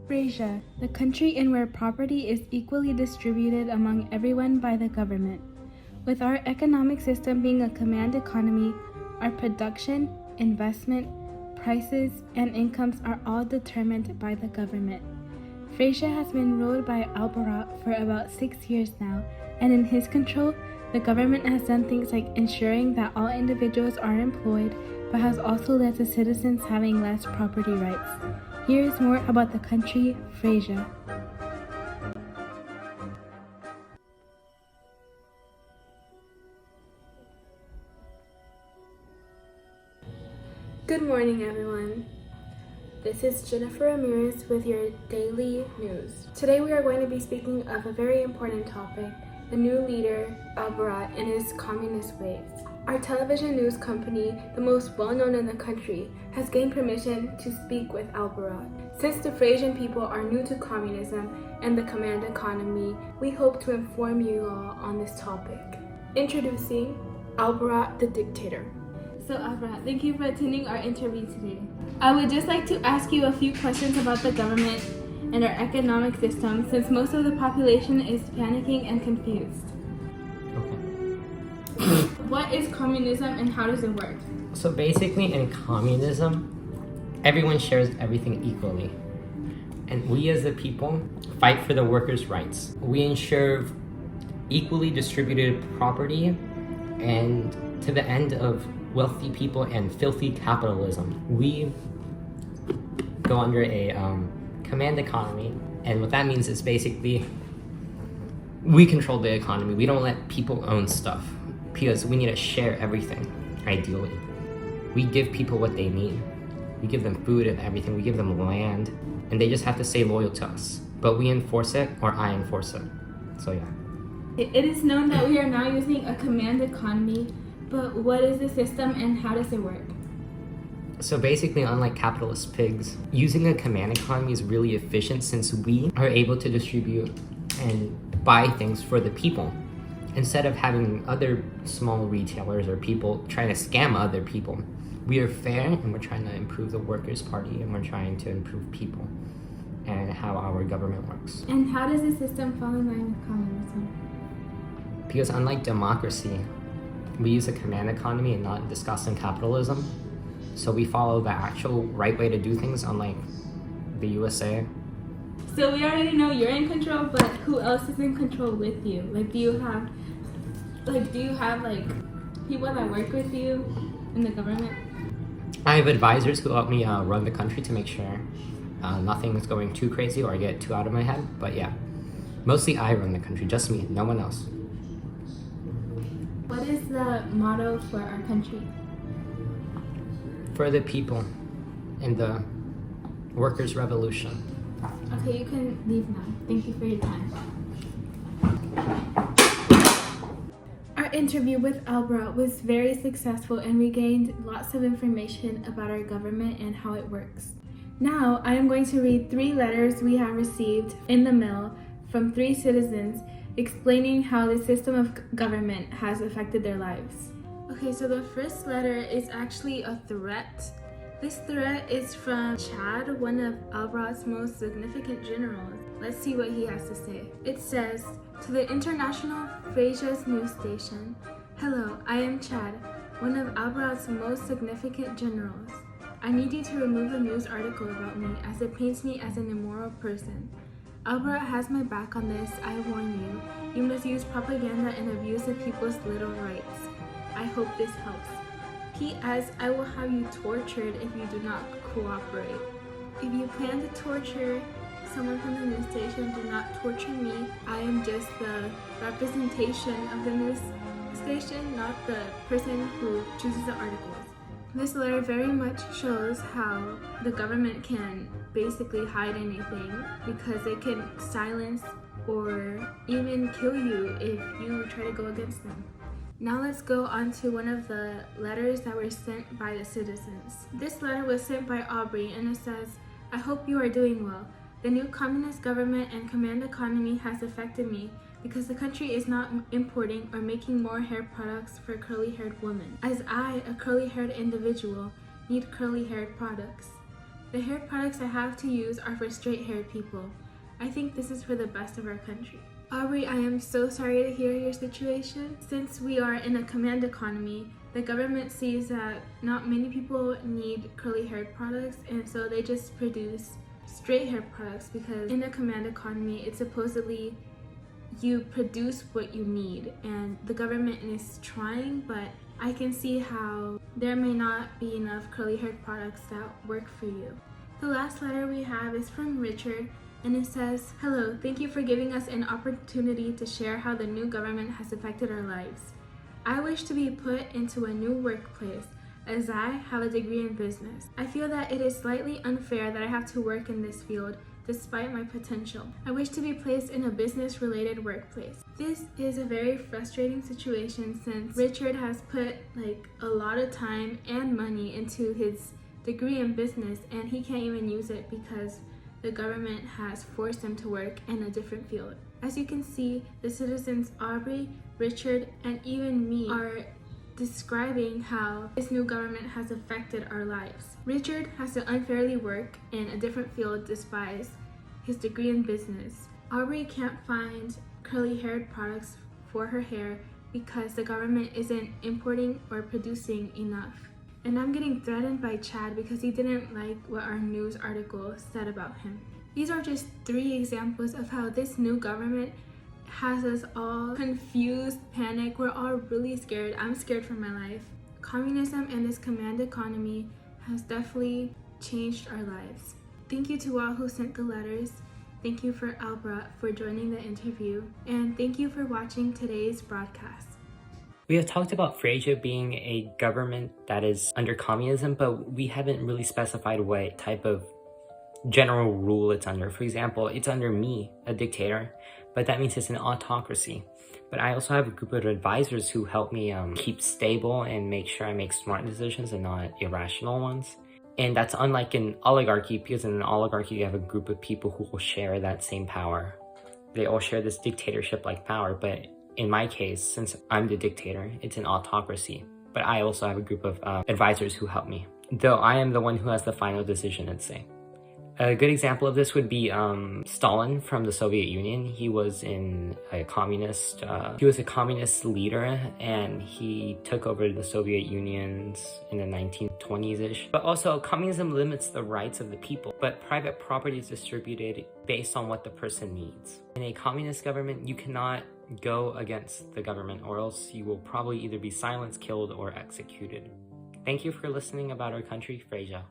Frasia, the country in where property is equally distributed among everyone by the government. With our economic system being a command economy, our production, investment, prices, and incomes are all determined by the government. Frasia has been ruled by Alberto for about 6 years now, and in his control, the government has done things like ensuring that all individuals are employed, but has also led to citizens having less property rights. Here is more about the country, Frasia. Good morning, everyone. This is Jennifer Ramirez with your daily news. Today we are going to be speaking of a very important topic, the new leader, Alberto, and his communist ways. Our television news company, the most well-known in the country, has gained permission to speak with Alberto. Since the Frasian people are new to communism and the command economy, we hope to inform you all on this topic. Introducing Alberto the dictator. So Alberto, thank you for attending our interview today. I would just like to ask you a few questions about the government and our economic system, since most of the population is panicking and confused. Okay. What is communism and how does it work? So basically in communism, everyone shares everything equally. And we as the people fight for the workers' rights. We ensure equally distributed property and to the end of wealthy people and filthy capitalism. We go under a command economy, and what that means is basically we control the economy. We don't let people own stuff because we need to share everything, ideally. We give people what they need. We give them food and everything. We give them land, and they just have to stay loyal to us. But we enforce it, or I enforce it. So yeah. It is known that we are now using a command economy, but what is the system and how does it work? So basically, unlike capitalist pigs, using a command economy is really efficient since we are able to distribute and buy things for the people instead of having other small retailers or people trying to scam other people. We are fair and we're trying to improve the Workers' Party and we're trying to improve people and how our government works. And how does the system fall in line with communism? Because unlike democracy, we use a command economy and not discussing capitalism. So we follow the actual right way to do things, unlike the USA. So we already know you're in control, but who else is in control with you? Do you have people that work with you in the government? I have advisors who help me run the country to make sure nothing is going too crazy or I get too out of my head. But yeah, mostly I run the country, just me, no one else. What is the motto for our country? For the people in the workers' revolution. Okay, you can leave now. Thank you for your time. Our interview with Alberto was very successful and we gained lots of information about our government and how it works. Now, I am going to read 3 letters we have received in the mail from 3 citizens explaining how the system of government has affected their lives. Okay, so the first letter is actually a threat. This threat is from Chad, one of Alberto's most significant generals. Let's see what he has to say. It says, to the International Frasia's news station, hello, I am Chad, one of Alberto's most significant generals. I need you to remove the news article about me as it paints me as an immoral person. Alberto has my back on this, I warn you. You must use propaganda and abuse the people's little rights. I hope this helps. P.S. I will have you tortured if you do not cooperate. If you plan to torture someone from the news station, do not torture me. I am just the representation of the news station, not the person who chooses the articles. This letter very much shows how the government can basically hide anything because they can silence or even kill you if you try to go against them. Now let's go on to one of the letters that were sent by the citizens. This letter was sent by Aubrey and it says, I hope you are doing well. The new communist government and command economy has affected me because the country is not importing or making more hair products for curly-haired women, as I, a curly-haired individual, need curly-haired products. The hair products I have to use are for straight-haired people. I think this is for the best of our country. Aubrey, I am so sorry to hear your situation. Since we are in a command economy, the government sees that not many people need curly hair products, and so they just produce straight hair products, because in a command economy, it's supposedly you produce what you need, and the government is trying, but I can see how there may not be enough curly haired products that work for you. The last letter we have is from Richard, and it says, "Hello, thank you for giving us an opportunity to share how the new government has affected our lives. I wish to be put into a new workplace, as I have a degree in business. I feel that it is slightly unfair that I have to work in this field despite my potential. I wish to be placed in a business-related workplace." This is a very frustrating situation since Richard has put a lot of time and money into his degree in business, and he can't even use it because the government has forced him to work in a different field. As you can see, the citizens Aubrey, Richard, and even me are describing how this new government has affected our lives. Richard has to unfairly work in a different field despite his degree in business. Aubrey can't find curly haired products for her hair because the government isn't importing or producing enough. And I'm getting threatened by Chad because he didn't like what our news article said about him. These are just 3 examples of how this new government has us all confused, panicked. We're all really scared. I'm scared for my life. Communism and this command economy has definitely changed our lives. Thank you to all who sent the letters. Thank you for Alberto for joining the interview. And thank you for watching today's broadcast. We have talked about Frasia being a government that is under communism, but we haven't really specified what type of general rule it's under. For example, it's under me, a dictator, but that means it's an autocracy. But I also have a group of advisors who help me keep stable and make sure I make smart decisions and not irrational ones. And that's unlike an oligarchy, because in an oligarchy you have a group of people who will share that same power. They all share this dictatorship-like power, but in my case, since I'm the dictator, it's an autocracy. But I also have a group of advisors who help me, though I am the one who has the final decision and say. A good example of this would be Stalin from the Soviet Union. He was a communist leader, and he took over the Soviet Union in the 1920s-ish. But also, communism limits the rights of the people, but private property is distributed based on what the person needs. In a communist government, you cannot go against the government, or else you will probably either be silenced, killed, or executed. Thank you for listening about our country, Frasia.